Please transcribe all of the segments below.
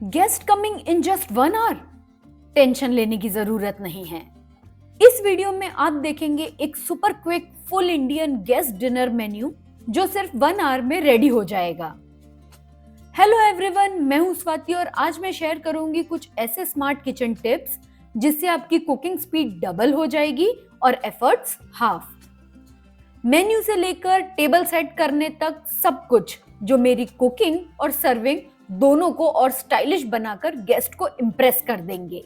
Guest coming in just 1 hour. Tension लेने की जरूरत नहीं है। इस वीडियो में आप देखेंगे एक super quick full Indian guest dinner menu जो सिर्फ 1 आवर में रेडी हो जाएगा। हेलो एवरीवन, मैं हूं स्वाति और आज मैं शेयर करूंगी कुछ ऐसे स्मार्ट किचन टिप्स जिससे आपकी कुकिंग स्पीड डबल हो जाएगी और एफर्ट्स हाफ। मेन्यू से लेकर टेबल सेट करने तक सब कुछ जो मेरी कुकिंग और सर्विंग दोनों को और स्टाइलिश बनाकर गेस्ट को इंप्रेस कर देंगे।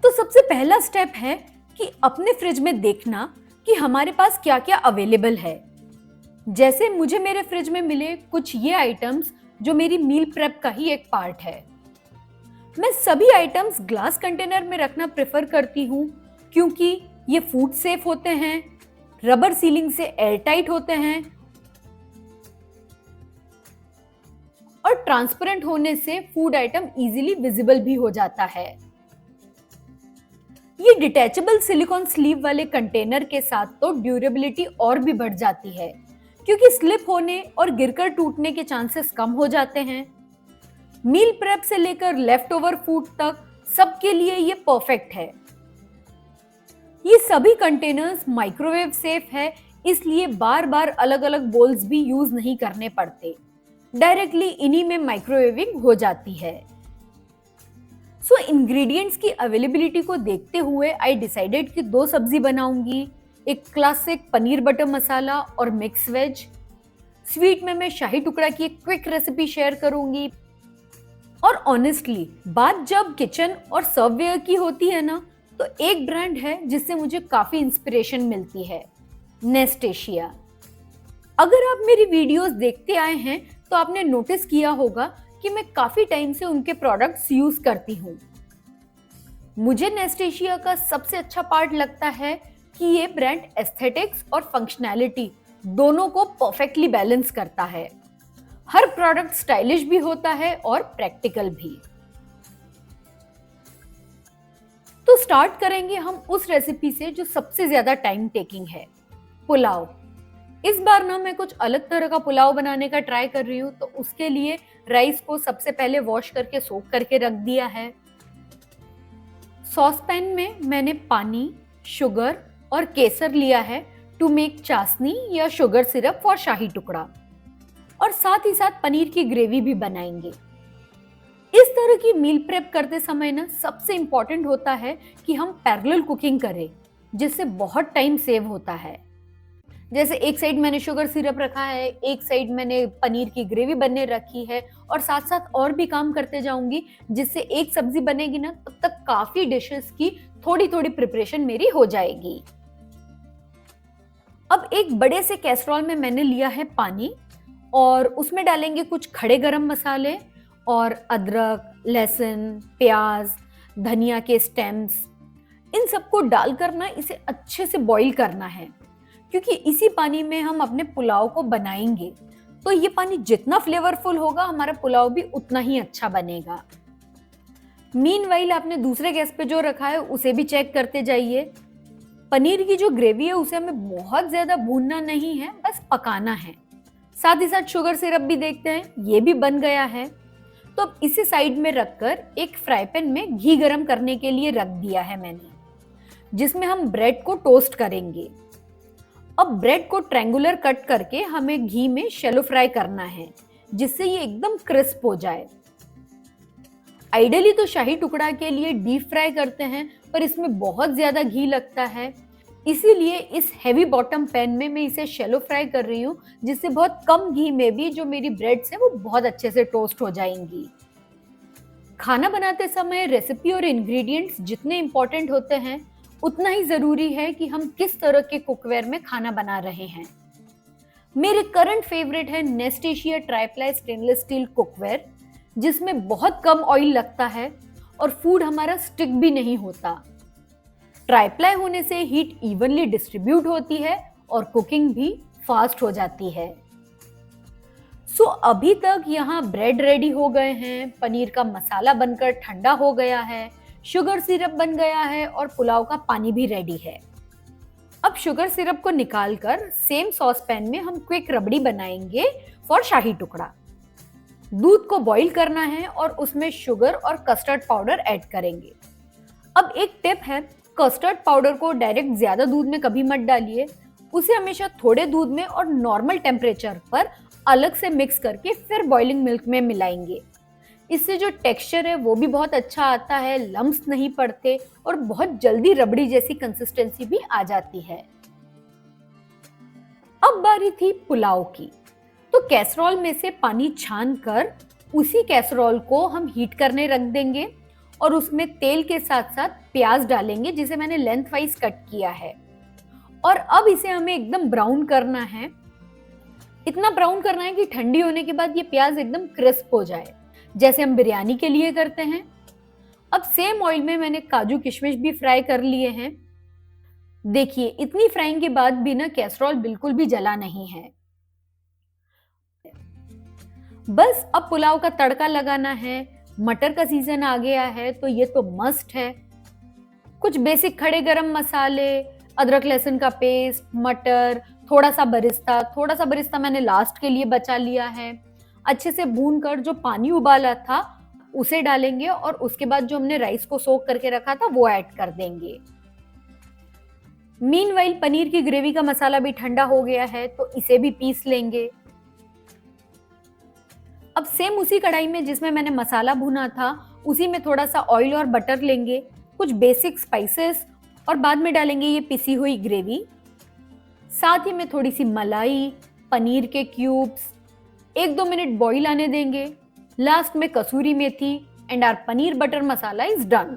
तो सबसे पहला स्टेप है कि अपने फ्रिज में देखना कि हमारे पास क्या क्या अवेलेबल है। जैसे मुझे मेरे फ्रिज में मिले कुछ ये आइटम्स जो मेरी मील प्रेप का ही एक पार्ट है। मैं सभी आइटम्स ग्लास कंटेनर में रखना प्रेफर करती हूँ क्योंकि ये फूड सेफ होते हैं, रबर सीलिंग से एयर टाइट होते हैं और ट्रांसपेरेंट होने से फूड आइटम इजीली विजिबल भी हो जाता है। ये डिटैचेबल सिलिकॉन स्लीव वाले कंटेनर के साथ तो ड्यूरेबिलिटी और भी बढ़ जाती है क्योंकि स्लिप होने और गिरकर टूटने के चांसेस कम हो जाते हैं। मील प्रेप से लेकर लेफ्ट ओवर फूड तक सबके लिए ये परफेक्ट है। ये सभी कंटेनर्स माइक्रोवेव सेफ है, इसलिए बार बार अलग अलग बोल्स भी यूज नहीं करने पड़ते, डायरेक्टली इन्हीं में माइक्रोवेविंग हो जाती है। सो इंग्रेडिएंट्स की अवेलेबिलिटी को देखते हुए आई डिसाइडेड कि 2 सब्जी बनाऊंगी, एक क्लासिक पनीर बटर मसाला और मिक्स वेज। स्वीट में मैं शाही टुकड़ा की एक क्विक रेसिपी शेयर करूंगी। और ऑनेस्टली बात जब किचन और सर्ववेयर की होती है ना, तो एक ब्रांड है जिससे मुझे काफी इंस्पिरेशन मिलती है, नेस्टेशिया। अगर आप मेरी वीडियोस देखते आए हैं तो आपने नोटिस किया होगा कि मैं काफी टाइम से उनके प्रोडक्ट्स यूज करती हूँ। मुझे नेस्टेशिया का सबसे अच्छा पार्ट लगता है कि ये ब्रांड एस्थेटिक्स और फंक्शनैलिटी दोनों को परफेक्टली बैलेंस करता है। हर प्रोडक्ट स्टाइलिश भी होता है और प्रैक्टिकल भी। तो स्टार्ट करेंगे हम उस रेसिपी से जो सबसे ज्यादा टाइम टेकिंग है, पुलाव। इस बार ना मैं कुछ अलग तरह का पुलाव बनाने का ट्राई कर रही हूँ, तो उसके लिए राइस को सबसे पहले वॉश करके सोक करके रख दिया है। सॉस पैन में मैंने पानी, शुगर और केसर लिया है टू मेक चाशनी या शुगर सिरप फॉर शाही टुकड़ा, और साथ ही साथ पनीर की ग्रेवी भी बनाएंगे। इस तरह की मील प्रेप करते समय ना सबसे इंपॉर्टेंट होता है कि हम पैरेलल कुकिंग करें, जिससे बहुत टाइम सेव होता है। जैसे एक साइड मैंने शुगर सिरप रखा है, एक साइड मैंने पनीर की ग्रेवी बनने रखी है, और साथ साथ और भी काम करते जाऊंगी, जिससे एक सब्जी बनेगी ना तब तक काफी डिशेस की थोड़ी थोड़ी प्रिपरेशन मेरी हो जाएगी। अब एक बड़े से कैसरोल में मैंने लिया है पानी और उसमें डालेंगे कुछ खड़े गरम मसाले और अदरक, लहसुन, प्याज, धनिया के स्टेम्स, इन सबको डालकर ना इसे अच्छे से बॉईल करना है क्योंकि इसी पानी में हम अपने पुलाव को बनाएंगे। तो ये पानी जितना फ्लेवरफुल होगा हमारा पुलाव भी उतना ही अच्छा बनेगा। मीनवाइल आपने दूसरे गैस पे जो रखा है उसे भी चेक करते जाइए। पनीर की जो ग्रेवी है उसे हमें बहुत ज्यादा भूनना नहीं है, बस पकाना है। साथ ही साथ शुगर सिरप भी देखते हैं, ये भी बन गया है। तो अब इसे साइड में रखकर एक फ्राई पैन में घी गरम करने के लिए रख दिया है मैंने, जिसमें हम ब्रेड को टोस्ट करेंगे। अब ब्रेड को ट्रायंगुलर कट करके हमें घी में शैलो फ्राई करना है, जिससे ये एकदम क्रिस्प हो जाए। आइडियली तो शाही टुकड़ा के लिए डीप फ्राई करते हैं, पर इसमें बहुत ज्यादा घी लगता है, इसीलिए इस हैवी बॉटम पैन में मैं इसे शैलो फ्राई कर रही हूँ, जिससे बहुत कम घी में भी जो मेरी ब्रेड्स है वो बहुत अच्छे से टोस्ट हो जाएंगी। खाना बनाते समय रेसिपी और इंग्रेडिएंट्स जितने इंपॉर्टेंट होते हैं उतना ही जरूरी है कि हम किस तरह के कुकवेयर में खाना बना रहे हैं। मेरे करंट फेवरेट है नेस्टेशिया ट्राइप्लाई स्टेनलेस स्टील कुकवेयर, जिसमें बहुत कम ऑयल लगता है और फूड हमारा स्टिक भी नहीं होता। ट्राइप्लाई होने से हीट इवनली डिस्ट्रीब्यूट होती है और कुकिंग भी फास्ट हो जाती है। सो अभी तक यहाँ ब्रेड रेडी हो गए हैं, पनीर का मसाला बनकर ठंडा हो गया है, शुगर सिरप बन गया है और पुलाव का पानी भी रेडी है। अब शुगर सिरप को निकालकर सेम सॉस पैन में हम क्विक रबड़ी बनाएंगे फॉर शाही टुकड़ा। दूध को बॉईल करना है और उसमें शुगर और कस्टर्ड पाउडर ऐड करेंगे। अब एक टिप है, कस्टर्ड पाउडर को डायरेक्ट ज्यादा दूध में कभी मत डालिए, उसे हमेशा थोड़े दूध में और नॉर्मल टेम्परेचर पर अलग से मिक्स करके फिर बॉइलिंग मिल्क में मिलाएंगे। इससे जो टेक्सचर है वो भी बहुत अच्छा आता है, लम्प्स नहीं पड़ते और बहुत जल्दी रबड़ी जैसी कंसिस्टेंसी भी आ जाती है। अब बारी थी पुलाव की। तो कैसरोल में से पानी छान कर उसी कैसरोल को हम हीट करने रख देंगे और उसमें तेल के साथ साथ प्याज डालेंगे जिसे मैंने लेंथ वाइज कट किया है। और अब इसे हमें एकदम ब्राउन करना है, इतना ब्राउन करना है कि ठंडी होने के बाद ये प्याज एकदम क्रिस्प हो जाए, जैसे हम बिरयानी के लिए करते हैं। अब सेम ऑयल में मैंने काजू किशमिश भी फ्राई कर लिए हैं। देखिए इतनी फ्राइंग के बाद भी ना कैसरोल बिल्कुल भी जला नहीं है। बस अब पुलाव का तड़का लगाना है। मटर का सीजन आ गया है तो ये तो मस्ट है। कुछ बेसिक खड़े गरम मसाले, अदरक लहसुन का पेस्ट, मटर, थोड़ा सा बरिस्ता मैंने लास्ट के लिए बचा लिया है। अच्छे से भून कर जो पानी उबाला था उसे डालेंगे और उसके बाद जो हमने राइस को सोक करके रखा था वो ऐड कर देंगे। मीनवाइल पनीर की ग्रेवी का मसाला भी ठंडा हो गया है तो इसे भी पीस लेंगे। अब सेम उसी कढ़ाई में जिसमें मैंने मसाला भुना था उसी में थोड़ा सा ऑयल और बटर लेंगे, कुछ बेसिक स्पाइसेस और बाद में डालेंगे ये पिसी हुई ग्रेवी। साथ ही में थोड़ी सी मलाई, पनीर के क्यूब्स, 1-2 मिनट बॉईल आने देंगे। लास्ट में kasuri methi and our paneer butter masala is done.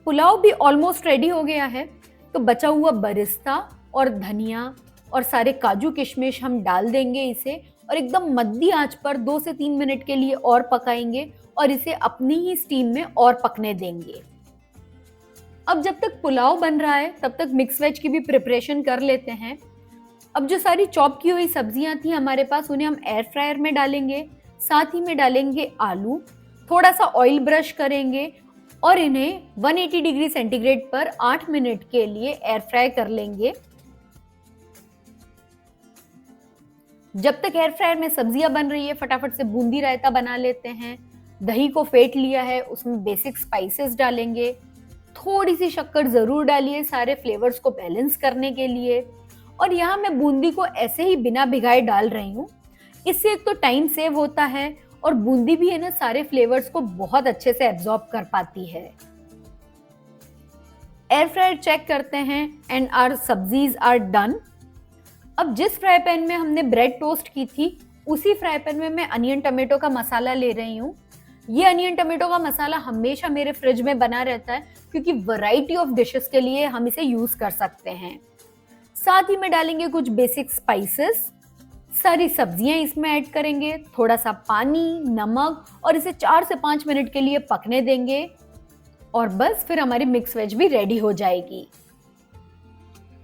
Pulao भी ऑलमोस्ट रेडी हो गया है तो बचा हुआ बरिस्ता और धनिया और सारे काजू किशमिश हम डाल देंगे इसे और एकदम मध्य आंच पर 2 से 3 मिनट के लिए और पकाएंगे और इसे अपनी ही स्टीम में और पकने देंगे। अब जब तक पुलाव बन रहा है तब तक मिक्स वेज की भी प्रिपरेशन कर लेते हैं। अब जो सारी चॉप की हुई सब्जियां थी हमारे पास उन्हें हम एयर फ्रायर में डालेंगे। साथ ही में डालेंगे आलू, थोड़ा सा ऑयल ब्रश करेंगे और इन्हें 180 डिग्री सेंटीग्रेड पर 8 मिनट के लिए एयर फ्राई कर लेंगे। जब तक एयर फ्रायर में सब्जियां बन रही है फटाफट से बूंदी रायता बना लेते हैं। दही को फेंट लिया है, उसमें बेसिक स्पाइसेस डालेंगे, थोड़ी सी शक्कर जरूर डालिए सारे फ्लेवर्स को बैलेंस करने के लिए। और यहाँ मैं बूंदी को ऐसे ही बिना भिगाए डाल रही हूँ, इससे एक तो टाइम सेव होता है और बूंदी भी है ना सारे फ्लेवर्स को बहुत अच्छे से एब्जॉर्ब कर पाती है। एयर फ्रायर चेक करते हैं एंड आवर सब्जीज आर डन। अब जिस फ्राई पैन में हमने ब्रेड टोस्ट की थी उसी फ्राई पैन में मैं अनियन टमेटो का मसाला ले रही हूँ। ये अनियन टमेटो का मसाला हमेशा मेरे फ्रिज में बना रहता है क्योंकि वैरायटी ऑफ डिशेस के लिए हम इसे यूज कर सकते हैं। साथ ही में डालेंगे कुछ बेसिक स्पाइसेस, सारी सब्जियां इसमें ऐड करेंगे, थोड़ा सा पानी, नमक और इसे 4 से 5 मिनट के लिए पकने देंगे और बस फिर हमारी मिक्स वेज भी रेडी हो जाएगी।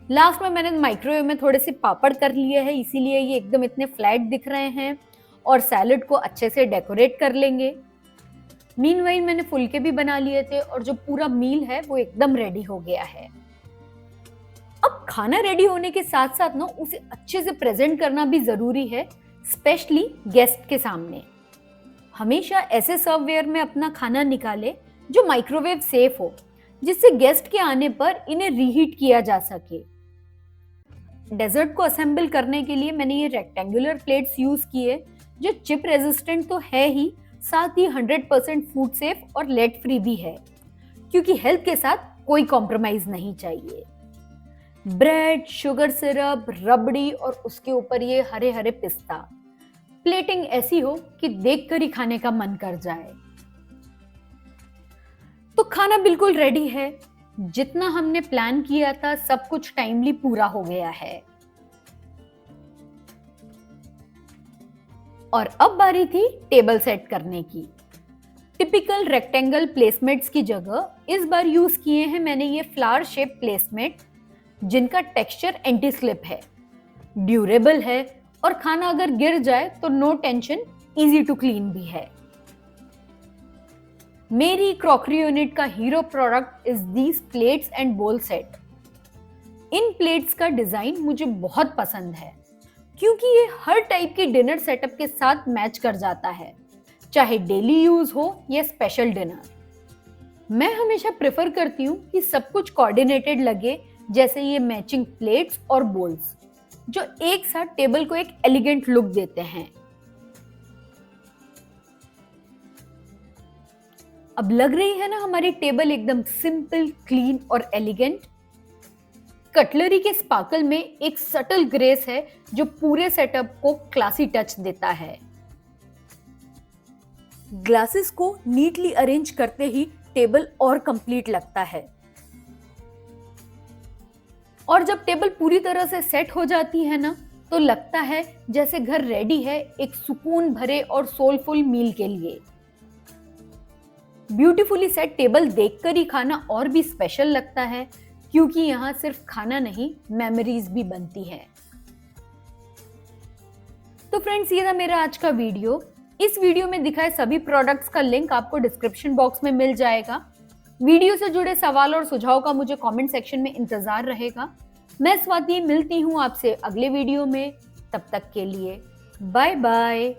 लास्ट में मैंने माइक्रोवेव में थोड़े से पापड़ कर लिए हैं इसीलिए ये एकदम इतने फ्लैट दिख रहे हैं और सैलेड को अच्छे से डेकोरेट कर लेंगे। मीनवाइल मैंने फुलके भी बना लिए थे और जो पूरा मील है वो एकदम रेडी हो गया है। अब खाना रेडी होने के साथ साथ ना उसे अच्छे से प्रेजेंट करना भी जरूरी है, स्पेशली गेस्ट के सामने। हमेशा ऐसे सर्ववेयर में अपना खाना निकाले जो माइक्रोवेव सेफ हो, जिससे गेस्ट के आने पर इन्हें रीहीट किया जा सके। डेजर्ट को असेंबल करने के लिए मैंने ये रेक्टेंगुलर प्लेट्स यूज किए जो चिप रेजिस्टेंट तो है ही, साथ ही 100% फूड सेफ और लेड फ्री भी है क्योंकि हेल्थ के साथ कोई कॉम्प्रोमाइज नहीं चाहिए। ब्रेड, शुगर सिरप, रबड़ी और उसके ऊपर ये हरे हरे पिस्ता, प्लेटिंग ऐसी हो कि देखकर ही खाने का मन कर जाए। तो खाना बिल्कुल रेडी है, जितना हमने प्लान किया था सब कुछ टाइमली पूरा हो गया है। और अब बारी थी टेबल सेट करने की। टिपिकल रेक्टेंगल प्लेसमेट्स की जगह इस बार यूज किए हैं मैंने ये फ्लावर शेप प्लेसमेट जिनका टेक्सचर एंटी स्लिप है, ड्यूरेबल है और खाना अगर गिर जाए तो no tension, easy to clean भी है। मेरी क्रॉकरी यूनिट का hero product is these plates and bowl set. इन प्लेट्स का डिजाइन मुझे बहुत पसंद है क्योंकि ये हर टाइप की डिनर सेटअप के साथ मैच कर जाता है, चाहे डेली यूज हो या स्पेशल डिनर। मैं हमेशा प्रेफर करती हूँ कि सब कुछ कोऑर्डिनेटेड लगे, जैसे ये मैचिंग प्लेट्स और बोल्स जो एक साथ टेबल को एक एलिगेंट लुक देते हैं। अब लग रही है ना हमारी टेबल एकदम सिंपल, क्लीन और एलिगेंट। कटलरी के स्पार्कल में एक सटल ग्रेस है जो पूरे सेटअप को क्लासी टच देता है। ग्लासेस को नीटली अरेंज करते ही टेबल और कंप्लीट लगता है। और जब टेबल पूरी तरह से सेट हो जाती है ना, तो लगता है जैसे घर रेडी है एक सुकून भरे और सोलफुल मील के लिए। ब्यूटीफुली सेट टेबल देखकर ही खाना और भी स्पेशल लगता है, क्योंकि यहाँ सिर्फ खाना नहीं, मेमोरीज भी बनती है। तो फ्रेंड्स, ये था मेरा आज का वीडियो। इस वीडियो में दिखाए सभी प्रोडक्ट्स का लिंक आपको डिस्क्रिप्शन बॉक्स में मिल जाएगा। वीडियो से जुड़े सवाल और सुझाव का मुझे कमेंट सेक्शन में इंतजार रहेगा। मैं स्वाति मिलती हूँ आपसे अगले वीडियो में। तब तक के लिए बाय बाय।